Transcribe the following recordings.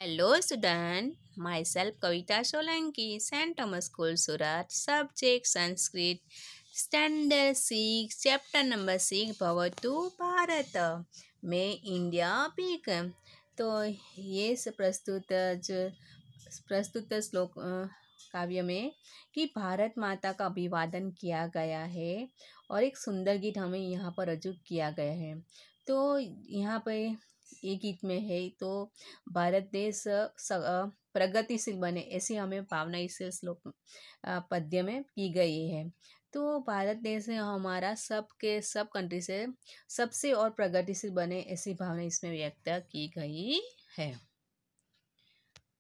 Hello student, myself Kavita Solanki, St. Thomas School Surat, subject Sanskrit, standard 6, chapter number 6, भवतु भारत में India become. तो ये प्रस्तुत श्लोक काव्य में कि भारत माता का अभिवादन किया गया है और एक सुंदर गीत हमें यहाँ पर रजू किया गया है। तो यहाँ पे ये गीत में है तो भारत देश प्रगतिशील बने ऐसी हमें भावना इस श्लोक पद्य में की गई है। तो भारत देश है हमारा सब कंट्री से सबसे और प्रगतिशील बने ऐसी भावना इसमें व्यक्त की गई है।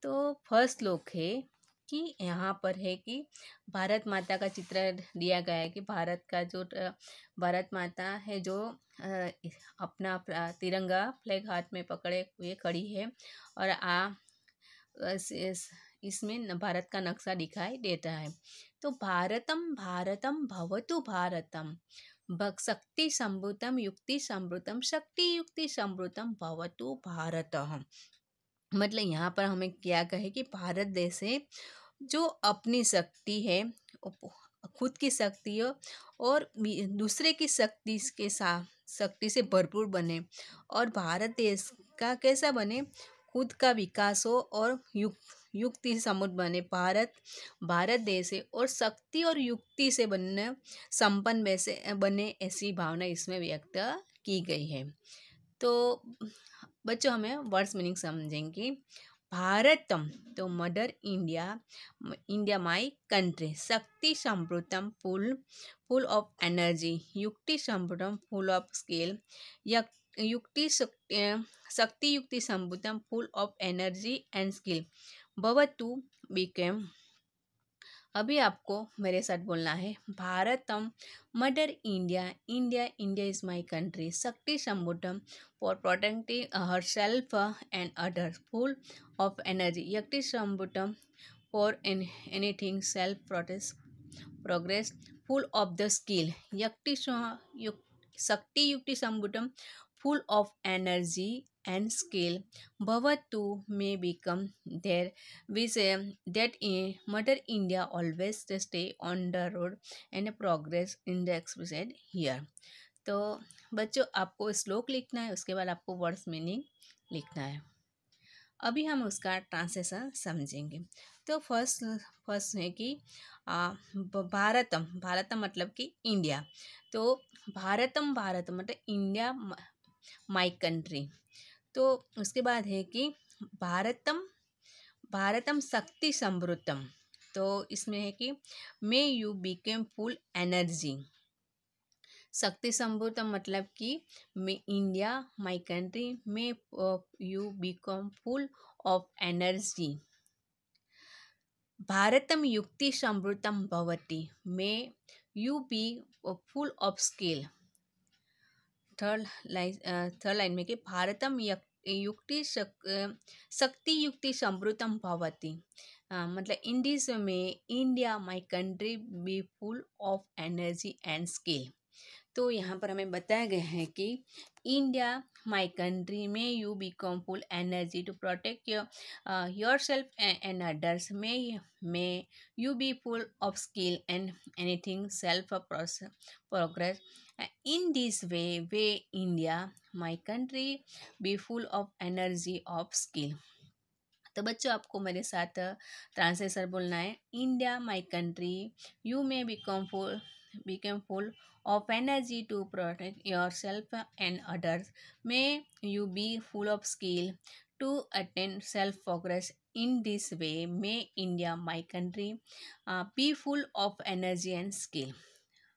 तो फर्स्ट श्लोक है कि यहाँ पर है कि भारत माता का चित्र दिया गया है कि भारत माता है जो अपना तिरंगा फ्लैग हाथ में पकड़े हुए खड़ी है और इसमें भारत का नक्शा दिखाई देता है। तो भारतम भारतम भवतु भारतम शक्ति संभूतम युक्ति संभूतम शक्ति युक्ति संभूतम भवतु भारतम। मतलब यहाँ पर हमें क्या कहे कि भारत देश है जो अपनी शक्ति है, खुद की शक्ति हो और दूसरे की शक्ति से भरपूर बने और भारत देश का कैसा बने, खुद का विकास हो और युक्ति से समृद्ध बने। भारत देश है और शक्ति और युक्ति से संपन्न वैसे बने ऐसी भावना इसमें व्यक्त की गई है। तो बच्चों हमें वर्ड्स मीनिंग समझेंगे। भारतम तो मदर इंडिया माई कंट्री, शक्ति संभृतम फुल ऑफ एनर्जी, युक्ति संभृतम फुल ऑफ स्किल, शक्ति युक्ति संभृतम full of energy and skill, भवतु बिकेम। अभी आपको मेरे साथ बोलना है। भारतम mother India is my country, शक्ति संबुद्धम for protecting her self and others, full of energy, यक्ति संबुद्धम for anything self progress, full of the skill, शक्ति युक्ति संबुद्धम full of energy and skill, bhavatu may become there. We say that Mother India always stay on the road and progress in the expressed here. तो बच्चों आपको श्लोक लिखना है, उसके बाद आपको वर्ड्स मीनिंग लिखना है। अभी हम उसका ट्रांसलेशन समझेंगे। तो फर्स्ट है कि भारतम मतलब कि इंडिया। तो भारतम मतलब इंडिया माई कंट्री। तो उसके बाद है कि भारतम शक्ति समृद्धम। तो इसमें है कि may you become full energy. शक्ति समृद्धम मतलब कि may India my country may you become full of energy. भारतम युक्ति समृद्धम भवति, may you be full of skill. Third line में कि भारतम शक्ति युक्ति समृद्धम भवति, मतलब इन दिस में India my country be full of energy and skill. तो यहाँ पर हमें बताया गया है कि इंडिया माई कंट्री में you become full energy to protect yourself and others, may you be full of skill and anything self progress. In this way India, my country, be full of energy of skill। तो बच्चों आपको मेरे साथ translation बोलना है। India my country you may become full of energy to protect yourself and others, may you be full of skill to attain self progress। In this way may India my country be full of energy and skill।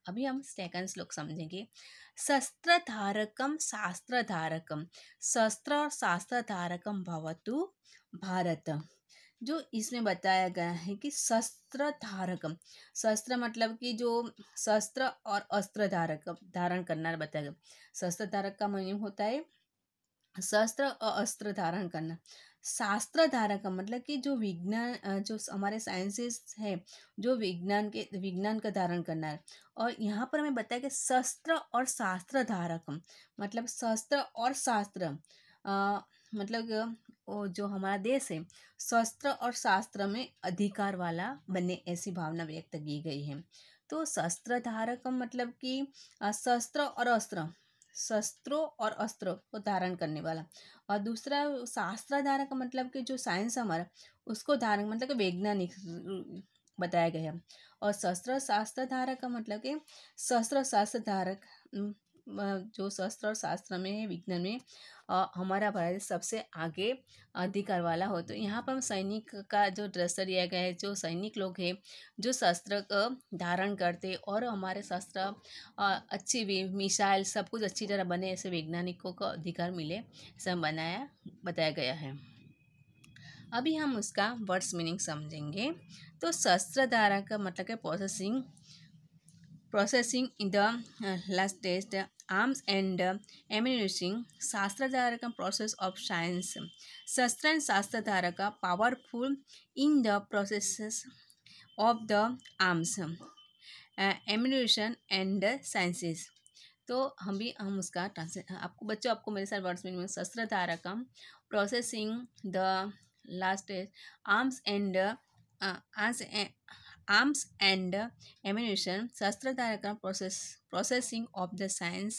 अभी हम second श्लोक समझेंगे। शस्त्र धारकम शस्त्र और शास्त्र धारकम भवतु भारत। जो इसमें बताया गया है कि शस्त्र धारकम, शस्त्र मतलब कि जो शस्त्र और अस्त्र धारण करना बताया गया। शस्त्र धारक का मीनिंग होता है शस्त्र और अस्त्र धारण करना। शास्त्र धारक मतलब कि जो विज्ञान, जो हमारे साइंसेस है, जो विज्ञान का धारण करना है। और यहाँ पर हमें बताया कि शस्त्र और शास्त्र धारक मतलब शस्त्र और शास्त्र मतलब वो जो हमारा देश है शस्त्र और शास्त्र में अधिकार वाला बने, ऐसी भावना व्यक्त की गई है। तो शस्त्र धारक का मतलब कि शस्त्र और अस्त्र, शस्त्रों और अस्त्रों को धारण करने वाला। और दूसरा शास्त्र धारक का मतलब कि जो साइंस हमारा उसको धारण मतलब कि वैज्ञानिक बताया गया है। और शस्त्र शास्त्र धारक का मतलब कि शस्त्र शास्त्र धारक जो शस्त्र और शास्त्र में है, विज्ञान में हमारा भारत सबसे आगे अधिकार वाला हो। तो यहाँ पर हम सैनिक का जो दृश्य दिया गया है, जो सैनिक लोग हैं जो शस्त्र का धारण करते और हमारे शस्त्र अच्छी भी मिसाइल सब कुछ अच्छी तरह बने, ऐसे वैज्ञानिकों को अधिकार मिले, सब बताया गया है। अभी हम उसका वर्ड्स मीनिंग समझेंगे। तो शस्त्र धारण का मतलब है processing in the last test arms and ammunition. शास्त्रधारक process of science. शस्त्र and शास्त्रधारक powerful in the processes of the arms, ammunition and sciences. तो हम उसका आपको बच्चों आपको मेरे साथ वर्ड्स में शस्त्र धारकम processing the last arms and arms and ammunition. शस्त्र धारकम processing of the science.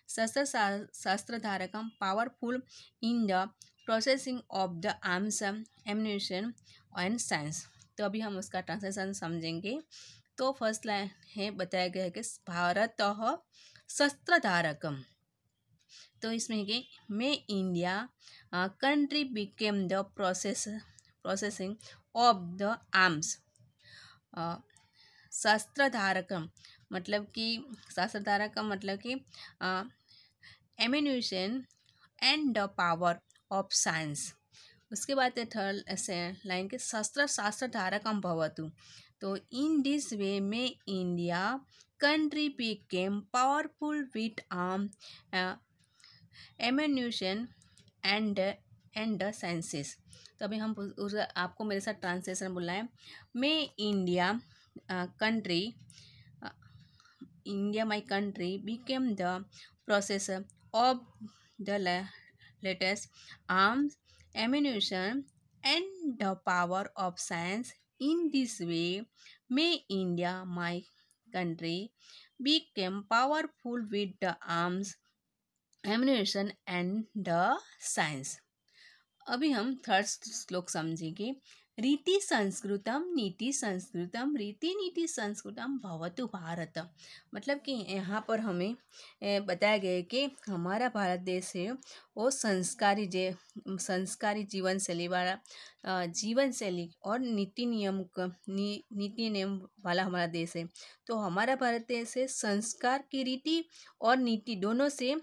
शस्त्र धारकम powerful in the processing of the arms, ammunition and science. तो अभी हम उसका ट्रांसलेशन समझेंगे। तो फर्स्ट लाइन है बताया गया है कि भारत शस्त्र धारकम। तो इसमें है कि may India country become the processing of the arms. शस्त्र धारकम मतलब कि शस्त्र धारकम मतलब कि ammunition and the power of science. उसके बाद थर्ड लाइन के शस्त्र शास्त्र धारकम भवतु। तो इन दिस वे में India country become powerful with arm, ammunition and the sciences. तो अभी हम आपको मेरे साथ ट्रांसलेशन बोलना है। May India country, India my country become the processor of the latest arms, ammunition and the power of science. In this way, may India, my country, became powerful with the arms, ammunition and the science. अभी हम third श्लोक समझेंगे। रीति संस्कृतम नीति संस्कृतम रीति नीति संस्कृतम भवतु भारत। मतलब कि यहाँ पर हमें बताया गया है कि हमारा भारत देश है वो संस्कारी जीवन शैली वाला जीवन शैली और नीति नियम वाला हमारा देश है। तो हमारा भारत देश है संस्कार की रीति और नीति दोनों से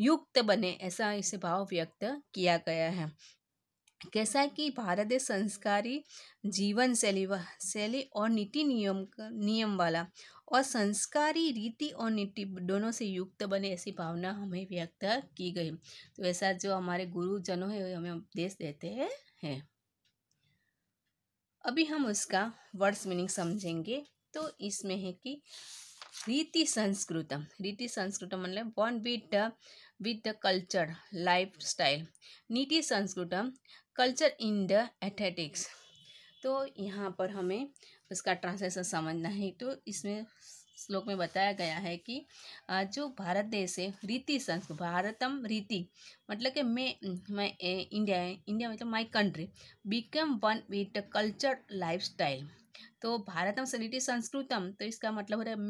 युक्त बने, ऐसा इसे भाव व्यक्त किया गया है। कैसा कि भारत देश संस्कारी जीवन शैली और नीति नियम वाला और संस्कारी रीति और नीति दोनों से युक्त बने, ऐसी भावना हमें व्यक्त की गई। तो ऐसा जो हमारे गुरुजनों है हमें उपदेश देते हैं। अभी हम उसका वर्ड्स मीनिंग समझेंगे। तो इसमें है कि रीति संस्कृतम मतलब one with the culture life style. नीति संस्कृतम कल्चर इन द एथेटिक्स। तो यहाँ पर हमें उसका ट्रांसलेशन समझना है। तो इसमें श्लोक में बताया गया है कि जो भारत देश है रीति संस्कृत भारतम रीति मतलब कि मैं इंडिया मतलब माई country become one with culture life style. तो भारतम रीति संस्कृतम तो इसका मतलब हो रहा है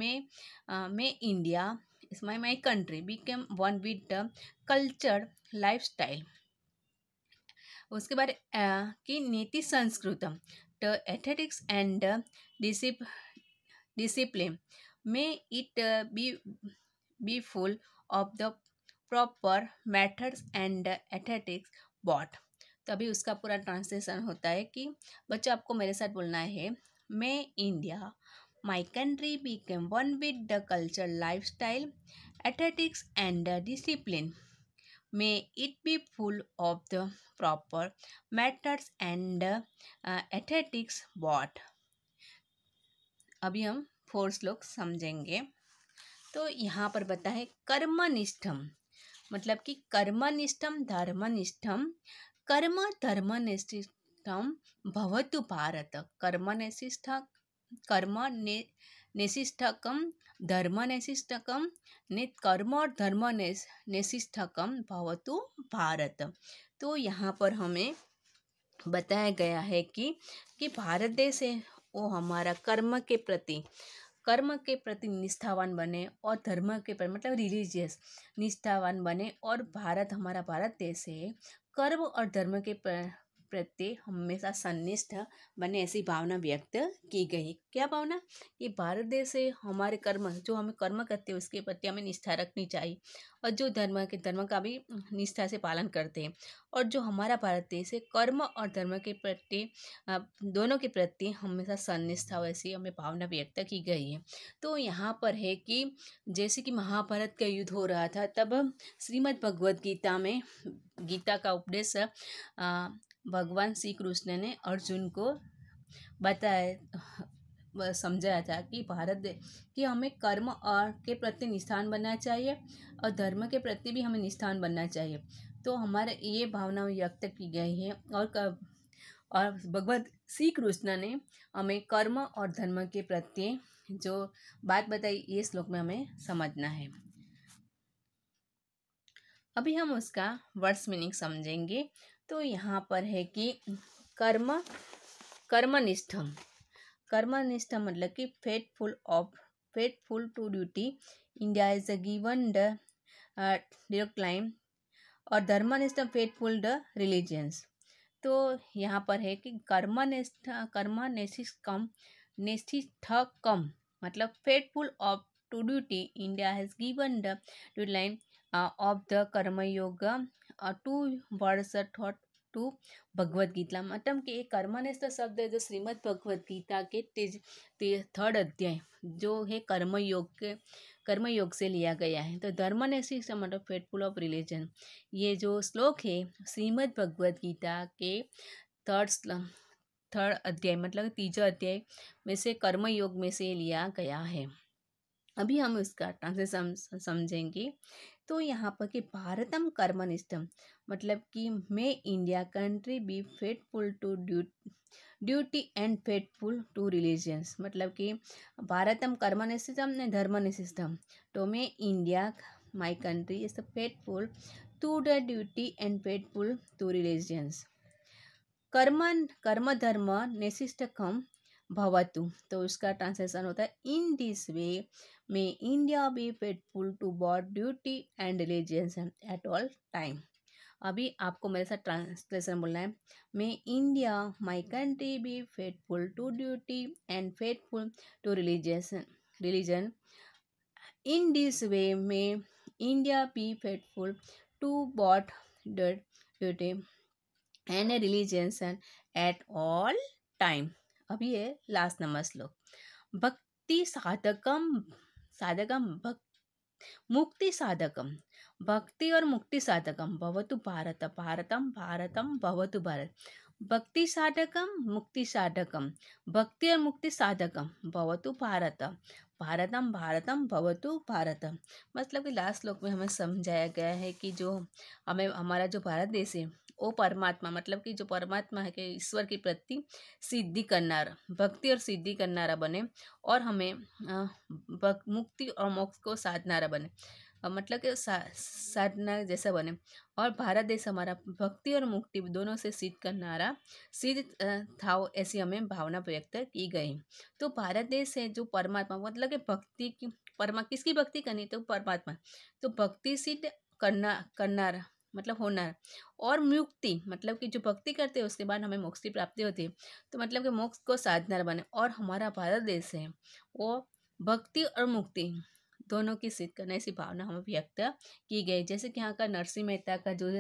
मैं India is my country become one with culture lifestyle. उसके बाद कि नीति संस्कृतम द एथेटिक्स एंड डिसिप्लिन में it be full of the proper methods and aesthetics both. तो अभी उसका पूरा ट्रांसलेशन होता है कि बच्चों आपको मेरे साथ बोलना है। मैं India my country became one with the culture life style aesthetics and discipline may it be full of the proper methods and ethics what। अभी हम फोर्थ श्लोक समझेंगे। तो यहाँ पर बताए कर्मनिष्ठम मतलब कि कर्मनिष्ठम धर्मनिष्ठम कर्म धर्मनिष्ठम भवतु भारत। कर्म निष्ठकम धर्म निष्ठकम कर्म और धर्म निष्ठकम भवतु भारत। तो यहाँ पर हमें बताया गया है कि भारत देश है वो हमारा कर्म के प्रति निष्ठावान बने और धर्म के प्रति मतलब रिलीजियस निष्ठावान बने, और भारत हमारा भारत देश है कर्म और धर्म के प्रति हमेशा सन्निष्ठ बने, ऐसी भावना व्यक्त की गई। क्या भावना? कि भारत देश है हमारे कर्म जो हमें कर्म करते हैं उसके प्रति हमें निष्ठा रखनी चाहिए, और जो धर्म का भी निष्ठा से पालन करते हैं, और जो हमारा भारत देश है कर्म और धर्म के प्रति दोनों के प्रति हमेशा सन्निष्ठा वैसी हमें भावना व्यक्त की गई है। तो यहाँ पर है कि जैसे कि महाभारत का युद्ध हो रहा था तब श्रीमद् भगवद गीता में गीता का उपदेश भगवान श्री कृष्ण ने अर्जुन को बताया समझाया था कि हमें कर्म और के प्रति निष्ठावान बनना चाहिए और धर्म के प्रति भी हमें निष्ठावान बनना चाहिए। तो हमारे ये भावना व्यक्त की गई है, और भगवान श्री कृष्ण ने हमें कर्म और धर्म के प्रति जो बात बताई ये श्लोक में हमें समझना है। अभी हम उसका वर्ड्स मीनिंग समझेंगे। तो यहाँ पर है कि कर्मनिष्ठम मतलब कि faithful to duty India is a given the direct line, और धर्मनिष्ठम फेटफुल द रिलीजियंस। तो यहाँ पर है कि कर्मनिष्ठकम मतलब faithful of to duty India has given the line of the karmayoga towards thought to Bhagavad Gita. मतलब कि एक कर्मनिष्ठ शब्द है जो श्रीमद् भगवद गीता के थर्ड अध्याय जो है कर्मयोग से लिया गया है। तो धर्मनिष्ठ मतलब फेटफुल ऑफ रिलीजन, ये जो श्लोक है श्रीमद् भगवद गीता के थर्ड अध्याय मतलब तीसरा अध्याय में से कर्मयोग में से लिया गया है। अभी हम इसका ट्रांसलेशन समझेंगे। तो यहाँ पर कि भारतम कर्मनिष्ठम मतलब कि may India country be faithful to duty and faithful to religions. मतलब कि भारतम कर्मनिष्ठम ने धर्मनिष्ठम, तो may India my country is faithful to the duty and faithful to religions. कर्म धर्म निष्ठकम भवतु, तो उसका ट्रांसलेशन होता है in this way may India be faithful to both duty and religions at all time. अभी आपको मेरे साथ ट्रांसलेशन बोलना है। May India my country be faithful to duty and faithful to religion in this way may India be faithful to both duty and religions at all time. अभी ये last number श्लोक। भक्ति साधकम मुक्ति साधकम, भक्ति और मुक्ति साधकम भवतु भारत, भारतम भवतु भारत। भक्ति साधकम मुक्ति साधकम, भक्ति और मुक्ति साधकम भवतु भारत, भारतम भवतु भारत। मतलब कि लास्ट श्लोक में हमें समझाया गया है कि जो हमें हमारा जो भारत देश है वो परमात्मा मतलब कि जो परमात्मा है कि ईश्वर के प्रति सिद्धि करनारा, भक्ति और सिद्धि करनारा बने, और हमें मुक्ति और मोक्ष को साधनारा बने, मतलब कि साधना जैसा बने, और भारत देश हमारा भक्ति और मुक्ति दोनों से सिद्ध था, ऐसी हमें भावना व्यक्त की गई। तो भारत देश है जो परमात्मा मतलब कि भक्ति की किसकी भक्ति करनी, तो परमात्मा, तो भक्ति सिद्ध करना मतलब होना, और मुक्ति मतलब कि जो भक्ति करते हैं उसके बाद हमें मोक्ष की प्राप्ति होती है, तो मतलब कि मोक्ष को साधना बने, और हमारा भारत देश है वो भक्ति और मुक्ति दोनों की सिद्ध करने ऐसी भावना हमें व्यक्त की गई। जैसे कि यहाँ का नरसिंह मेहता का जो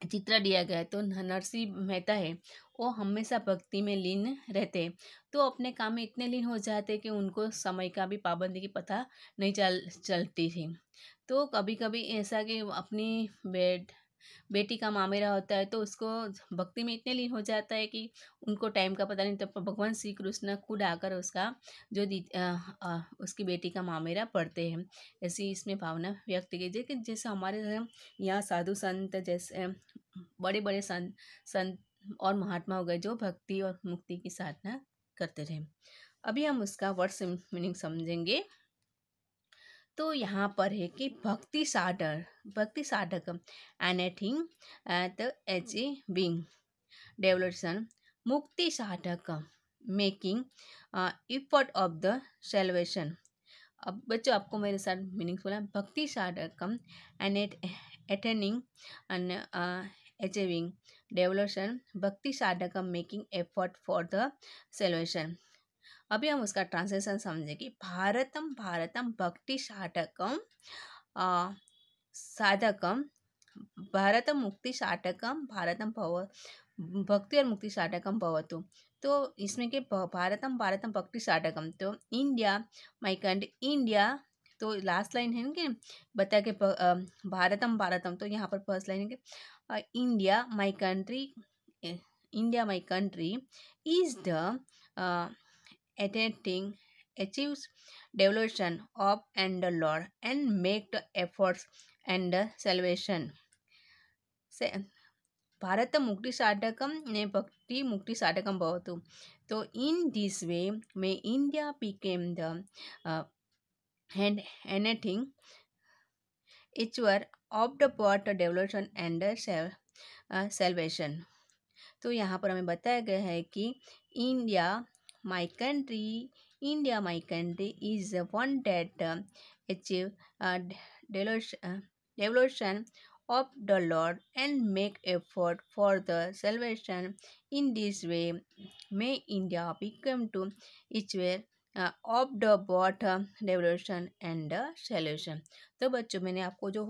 चित्र दिया गया है, तो नरसिंह मेहता है वो हमेशा भक्ति में लीन रहते हैं, तो अपने काम में इतने लीन हो जाते कि उनको समय का भी पाबंदी की पता नहीं चलती थी। तो कभी कभी ऐसा कि अपनी बेड बेटी का मामेरा होता है तो उसको भक्ति में इतने लीन हो जाता है कि उनको टाइम का पता नहीं, तब भगवान श्री कृष्ण खुद आकर उसका जो उसकी बेटी का मामेरा पढ़ते हैं। ऐसी इसमें भावना व्यक्त की जाए कि जैसे हमारे यहाँ साधु संत जैसे बड़े बड़े संत और महात्मा हो गए जो भक्ति और मुक्ति की साधना करते रहे। अभी हम उसका वर्ड मीनिंग समझेंगे। तो यहाँ पर है कि भक्ति साधक एनीथिंग एट अचीविंग डेवलप्शन, मुक्ति साधक making effort of the salvation. अब बच्चों आपको मेरे साथ मीनिंग बोला, भक्ति साधकम and attaining and achieving devotion, भक्ति साधकम making effort for the salvation. अभी हम उसका ट्रांसलेशन समझेंगे। भारतम भक्ति साधकम साधकम भारतम मुक्ति साधकम भारतम भव भक्ति और मुक्ति साधकम भवतु। तो इसमें के भारतम भक्ति साधकम, तो इंडिया माई कंट्री इंडिया, तो लास्ट लाइन है ना कि बता के भारतम, तो यहाँ पर फर्स्ट लाइन है कि India my country is the attempting achieves devotion of and the Lord and make the efforts and the salvation. से भारत मुक्ति साधकम ने भक्ति मुक्ति साधकम भवतु। तो इन दिस वे में India became the anything each of the part devotion and salvation. तो यहाँ पर हमें बताया गया है कि India my country is one that achieve devotion of the Lord and make effort for the salvation. In this way, may India become to each way of the both devotion and the salvation. तो बच्चों मैंने आपको जो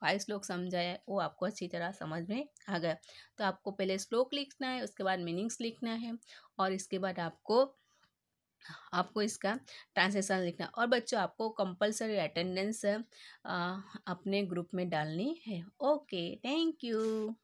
5 श्लोक समझाया वो आपको अच्छी तरह समझ में आ गया। तो आपको पहले श्लोक लिखना है, उसके बाद मीनिंग्स लिखना है और इसके बाद आपको इसका ट्रांसलेशन लिखना। और बच्चों आपको कंपलसरी अटेंडेंस अपने ग्रुप में डालनी है। Okay, thank you.